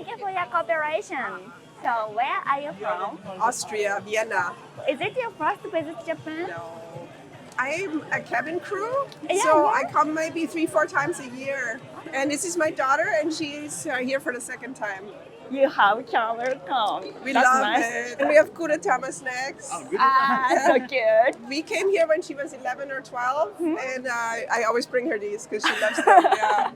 thank you for your cooperation. So, where are you from? Austria, Vienna. Is it your first visit Japan? No. I'm a cabin crew, Yeah, so yeah. I come maybe 3-4 times a year. And this is my daughter, and she's here for the second time. You have traveled home. We That's love nice. it. And we have Kuretama snacks. So cute. We came here when she was 11 or 12, and I always bring her these because she loves them. Yeah.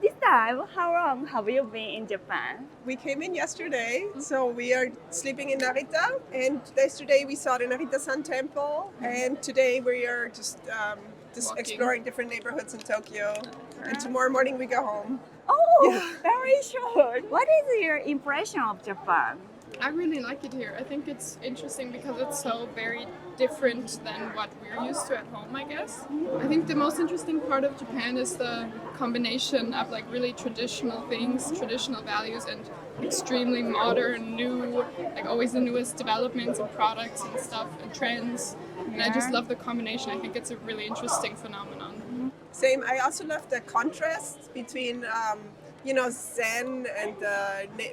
This time, how long have you been in Japan? We came in yesterday, so we are sleeping in Narita. And yesterday we saw the Narita-san temple, and today we are just Walking. exploring different neighborhoods in Tokyo. And tomorrow morning we go home. Oh, Yeah. very short. What is your impression of Japan? I really like it here. I think it's interesting because it's so very different than what we're used to at home, I guess. I think the most interesting part of Japan is the combination of like really traditional things, traditional values, and extremely modern, new, like always the newest developments and products and stuff and trends. And I just love the combination. I think it's a really interesting phenomenon. Same. I also love the contrast between, Zen and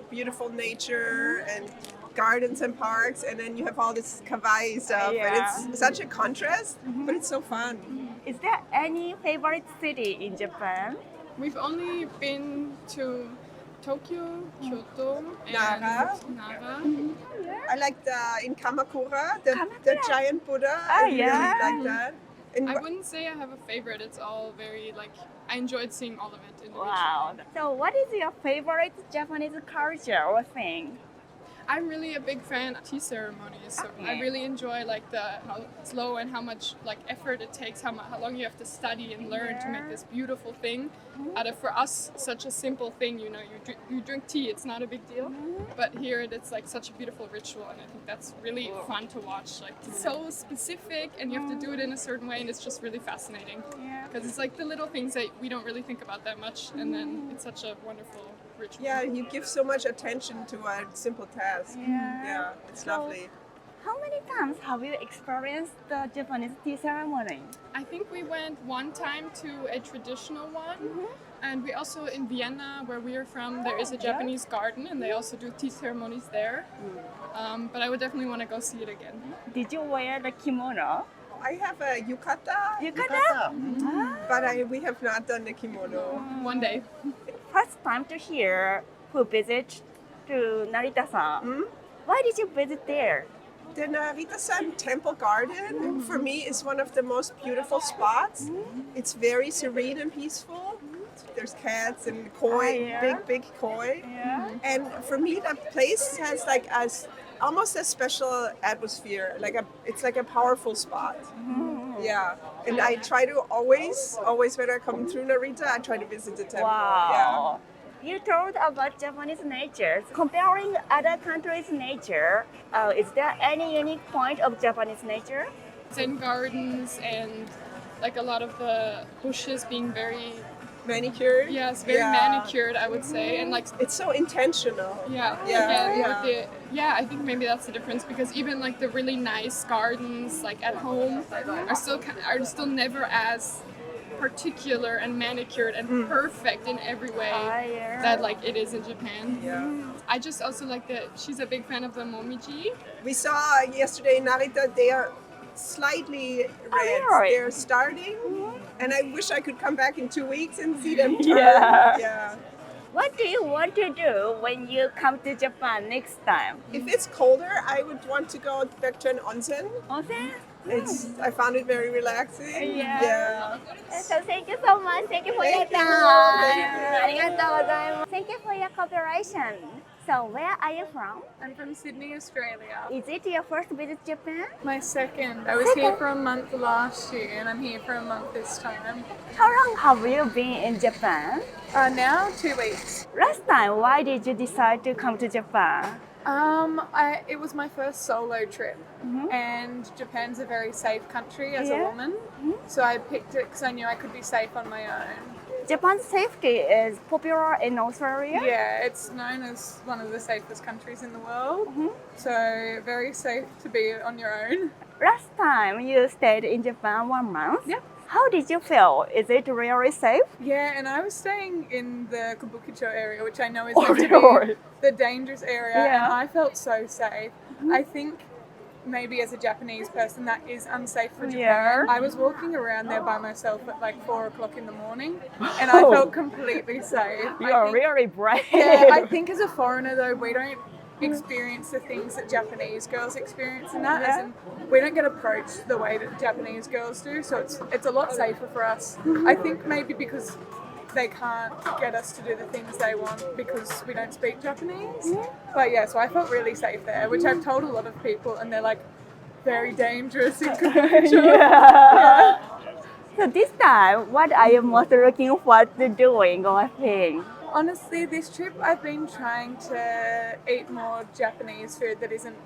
beautiful nature and gardens and parks, and then you have all this kawaii stuff. Yeah. And it's such a contrast, but it's so fun. Is there any favorite city in Japan? We've only been to Tokyo, Kyoto, and Nara. Nara. I like in Kamakura, the Kamakura. giant Buddha. Oh, I yeah. really like that. And I wouldn't say I have a favorite. It's all very like I enjoyed seeing all of it individually. Wow. So, what is your favorite Japanese culture or thing? I'm really a big fan of tea ceremonies, so I Okay. really enjoy like how slow and how much like effort it takes, how long you have to study and learn to make this beautiful thing. Out of for us such a simple thing, you drink tea, it's not a big deal, but here it's like such a beautiful ritual, and I think that's really fun to watch. Like it's so specific, and you have to do it in a certain way, and it's just really fascinating Yeah. because it's like the little things that we don't really think about that much, and then it's such a wonderful ritual. yeah, you give so much attention to a simple task. Yeah, it's So- lovely. How many times have you experienced the Japanese tea ceremony? I think we went one time to a traditional one, and we also in Vienna, where we are from, there is a Japanese garden, and they also do tea ceremonies there. But I would definitely want to go see it again. Did you wear the kimono? I have a yukata, Yukata? but we have not done the kimono. One day. First time to hear who visit to Narita-san. Why did you visit there? The Narita-san Temple Garden, for me, is one of the most beautiful spots. It's very serene and peaceful. There's cats and koi, yeah. big koi. Yeah. And for me, that place has like almost a special atmosphere. It's like a powerful spot. Yeah. And I try to always when I come through Narita, I try to visit the temple. Wow. You told about Japanese nature. Comparing other countries' nature, is there any unique point of Japanese nature? Zen gardens and like a lot of the bushes being very, Manicured. very Yeah. manicured, I would say, and like It's so intentional. Yeah, Yeah, again, yeah. with I think maybe that's the difference because even like the really nice gardens, like at home, are still never as particular and manicured and perfect in every way Yeah. that like it is in Japan. Yeah. I just also like that she's a big fan of the momiji. We saw yesterday in Narita, they are slightly red. really? They're starting, and I wish I could come back in 2 weeks and see them turn. Yeah. Yeah. What do you want to do when you come to Japan next time? If it's colder, I would want to go back to an onsen. Onsen? I found it very relaxing. Yeah. So thank you so much. Thank you for your Thank you. time. Thank you. ありがとうございます。Thank you for your cooperation. So where are you from? I'm from Sydney, Australia. Is it your first visit Japan? My second. I was here for a month last year and I'm here for a month this time. How long have you been in Japan? Now 2 weeks. Last time, why did you decide to come to Japan? It was my first solo trip and Japan's a very safe country as a Yeah. woman. So I picked it because I knew I could be safe on my own. Japan's safety is popular in Australia. Yeah, it's known as one of the safest countries in the world. So very safe to be on your own. Last time you stayed in Japan 1 month. Yeah. How did you feel? Is it really safe? Yeah, and I was staying in the Kabukicho area, which I know is Oh, meant to really? be the dangerous area, Yeah. and I felt so safe. I think maybe as a Japanese person that is unsafe for Japan. Yeah. I was walking around there by myself at like 4 o'clock in the morning, and I Oh. felt completely safe. You I are think- really brave. Yeah, I think as a foreigner though, we don't experience the things that Japanese girls experience in that. As in, we don't get approached the way that Japanese girls do, so it's a lot safer for us. I think maybe because they can't get us to do the things they want because we don't speak Japanese. But yeah, so I felt really safe there, which I've told a lot of people, and they're like, very dangerous in Cambodia. Yeah. So this time, what are you most looking forward to doing or thing? Honestly, this trip I've been trying to eat more Japanese food that isn't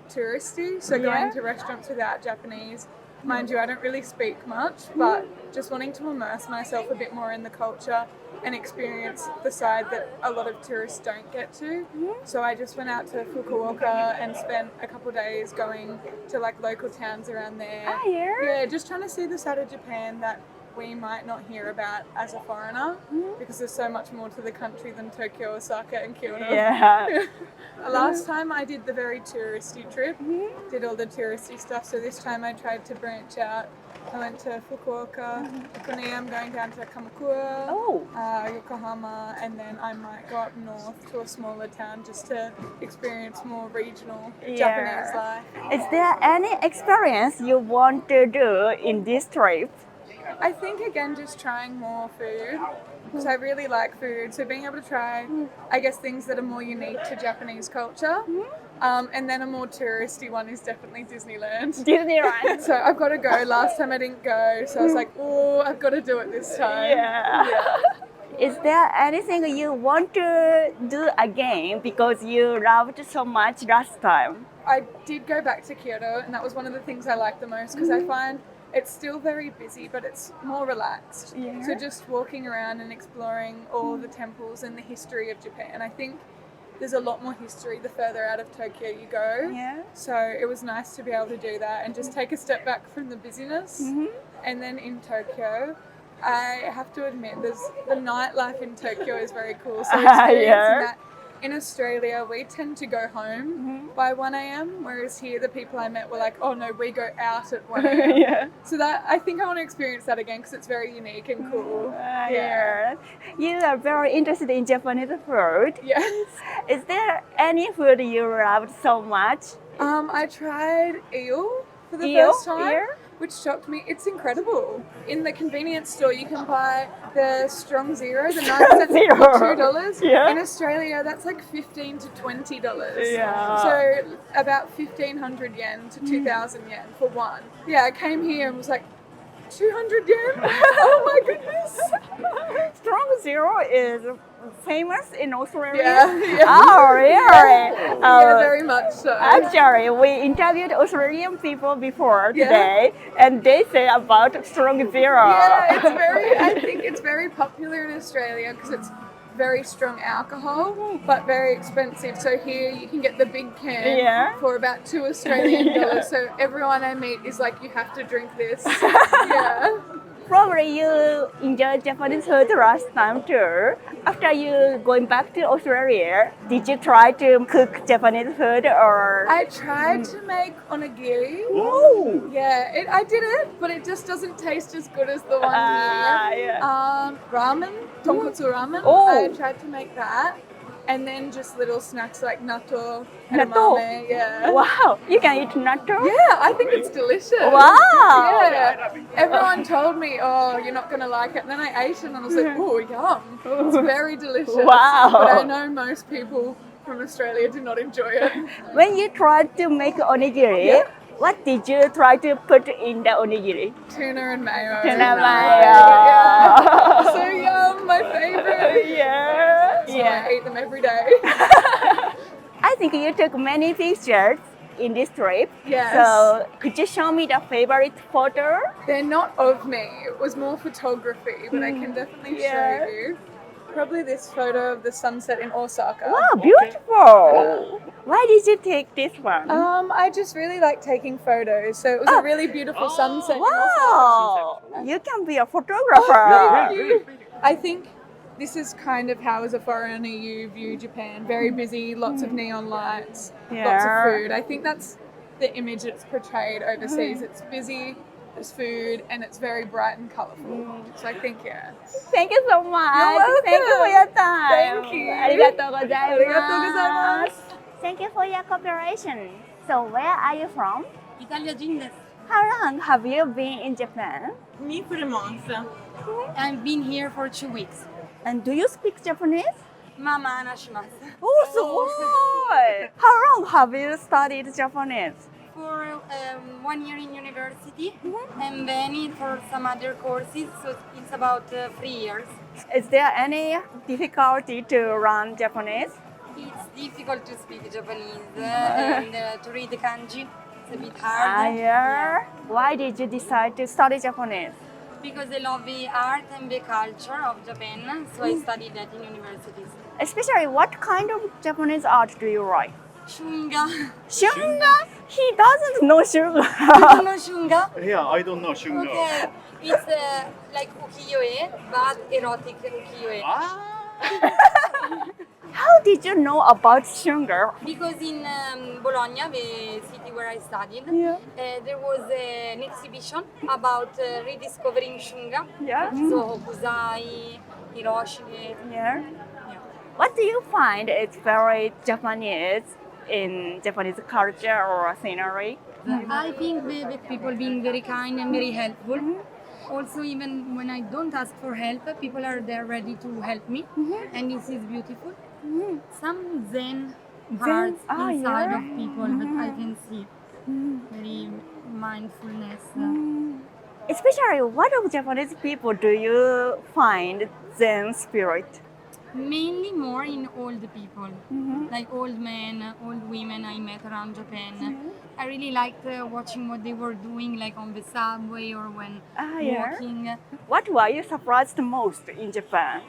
touristy. So going to restaurants without Japanese. Mind you, I don't really speak much, but just wanting to immerse myself a bit more in the culture and experience the side that a lot of tourists don't get to. So I just went out to Fukuoka and spent a couple of days going to like local towns around there. Ah, yeah? Yeah, just trying to see the side of Japan that we might not hear about as a foreigner because there's so much more to the country than Tokyo, Osaka and Kyoto. Yeah. Last time I did the very touristy trip, did all the touristy stuff, so this time I tried to branch out. I went to Fukuoka, Okune, I'm going down to Kamakura, Oh. Yokohama, and then I might go up north to a smaller town just to experience more regional Japanese life. Is there any experience you want to do in this trip? I think again just trying more food because I really like food, so being able to try I guess things that are more unique to Japanese culture, and then a more touristy one is definitely Disneyland. Disneyland. So I've got to go. Last time I didn't go, so I was like, oh, I've got to do it this time. Yeah. Is there anything you want to do again because you loved so much last time? I did go back to Kyoto, and that was one of the things I liked the most because I find it's still very busy, but it's more relaxed. Yeah. So just walking around and exploring all the temples and the history of Japan. I think there's a lot more history the further out of Tokyo you go. Yeah. So it was nice to be able to do that and just take a step back from the busyness. And then in Tokyo, I have to admit, the nightlife in Tokyo is very cool. So experiencing that. In Australia, we tend to go home by 1 a.m, whereas here the people I met were like, oh no, we go out at 1 a.m. Yeah. So that I think I want to experience that again because it's very unique and cool. Yeah. You are very interested in Japanese food. Yes. Is there any food you loved so much? I tried eel for the Eel? first time, Eel? which shocked me. It's incredible. In the convenience store, you can buy the Strong Zero, the 9% Zero. for $2. Yeah. In Australia, that's like $15 to $20. Yeah. So about 1,500 yen to 2,000 yen for one. Yeah, I came here and was like, 200 yen? Oh my goodness. Strong Zero is famous in Australia. Yeah. Oh, really? Yeah, very much so. Actually, we interviewed Australian people before Yeah. today, and they say about Strong Zero. Yeah, I think it's very popular in Australia because it's very strong alcohol, but very expensive. So here you can get the big can Yeah. for about $2 Australian Yeah. dollars. So everyone I meet is like, you have to drink this. Yeah. Probably you enjoyed Japanese food last time too. After you going back to Australia, did you try to cook Japanese food or? I tried to make onigiri. Oh. Yeah, I did it, but it just doesn't taste as good as the one here. Yeah. Ramen, tonkotsu ramen. Oh. I tried to make that. And then just little snacks like natto and Natto? umame. Yeah. Wow, you can eat natto? Yeah, I think it's delicious. Wow. Yeah. Everyone told me, oh, you're not going to like it. And then I ate it and I was like, oh, yum. It's very delicious. Wow. But I know most people from Australia do not enjoy it. When you tried to make onigiri, Yeah. what did you try to put in the onigiri? Tuna and mayo. Tuna Yeah. mayo. So yum, my favorite. Yeah. So Yeah. I eat them every day. I think you took many pictures in this trip. Yes. So could you show me the favorite photo? They're not of me. It was more photography, but I can definitely Yeah. show you. Probably this photo of the sunset in Osaka. Wow, beautiful. Why did you take this one? I just really like taking photos, so it was a really beautiful sunset. in Osaka. Wow, you can be a photographer. Thank you. I think this is kind of how, as a foreigner, you view Japan. Very busy, lots of neon lights, lots of Yeah. food. I think that's the image that's portrayed overseas. It's busy, there's food, and it's very bright and colorful. So I think, yeah. Thank you so much. welcome. Thank you for your time. Thank you. ありがとうございます。ありがとうございます。 Thank you for your cooperation. So where are you from? Italia Gin desu. How long have you been in Japan? Me for a month. I've been here for 2 weeks. And do you speak Japanese? Mama anashimasu. Oh, so How long have you studied Japanese? For 1 year in university and then for some other courses, so it's about 3 years. Is there any difficulty to learn Japanese? It's difficult to speak Japanese and to read the kanji. It's a bit hard. Yeah. Why did you decide to study Japanese? Because I love the art and the culture of Japan, so I studied that in universities. Especially, what kind of Japanese art do you like? Shunga. Shunga? He doesn't know shunga. You don't know shunga? Yeah, I don't know Shunga. Okay, it's like ukiyo-e, but erotic ukiyo-e. How did you know about shunga? Because in Bologna, the city where I studied, there was an exhibition about rediscovering shunga. Yeah. So Hokusai, Hiroshi. Yeah. Yeah. What do you find is very Japanese in Japanese culture or scenery? I think the people being very kind and very helpful. Also, even when I don't ask for help, people are there ready to help me, and this is beautiful. Some Zen parts inside of people that I can see. Very mindfulness. Especially, what of Japanese people do you find Zen spirit? Mainly more in old people, like old men, old women I met around Japan. I really liked watching what they were doing, like on the subway or when walking. What were you surprised most in Japan?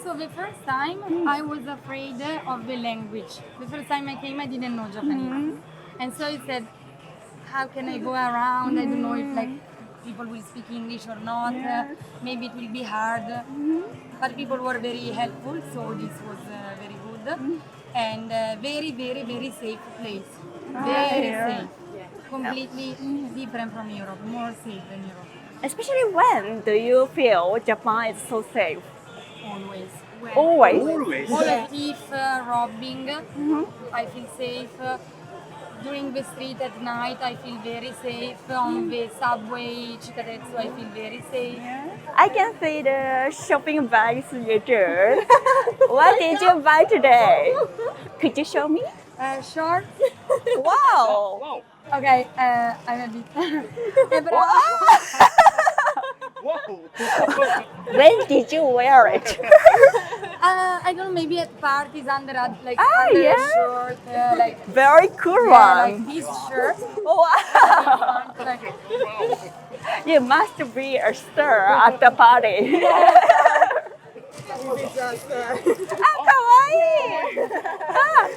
So the first time I was afraid of the language. The first time I came, I didn't know Japanese, and so I said, "How can I go around? I don't know if like people will speak English or not. Maybe it will be hard." But people were very helpful, so this was very good and very, very, very safe place. Very safe. Completely different from Europe, more safe than Europe. Especially when do you feel Japan is so safe? Always. Always. Always. All the thief, robbing, I feel safe. During the street at night, I feel very safe. On the subway, Chikatetsu, I feel very safe. I can see the shopping bags you do. What did you buy today? Could you show me? Sure. Wow! Wow. Okay, I'm a bit. Wow. When did you wear it? I don't know, maybe at parties under a yeah? shirt, like Very cool like one. this shirt. Wow! Like, You must be a star at the party. Kawaii!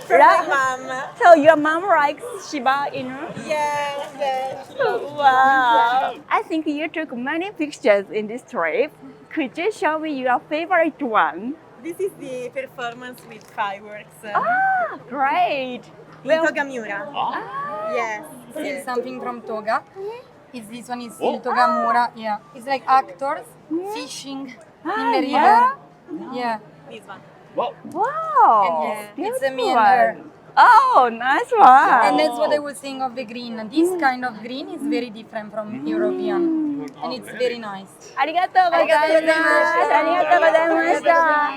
My mom. So your mom likes Shiba Inu? Yes. Wow! I think you took many pictures in this trip. Could you show me your favorite one? This is the performance with fireworks Ah, great! in Togamura. Yes. this is something from Toga. This one is in Togamura. Yeah, it's like actors fishing in the river. Yeah, This one. Wow. Wow! and it's a Beautiful me and her. one. Oh, nice one! And that's what I was saying of the green. This kind of green is very different from European, and it's very nice. ありがとうございます。ありがとうございました。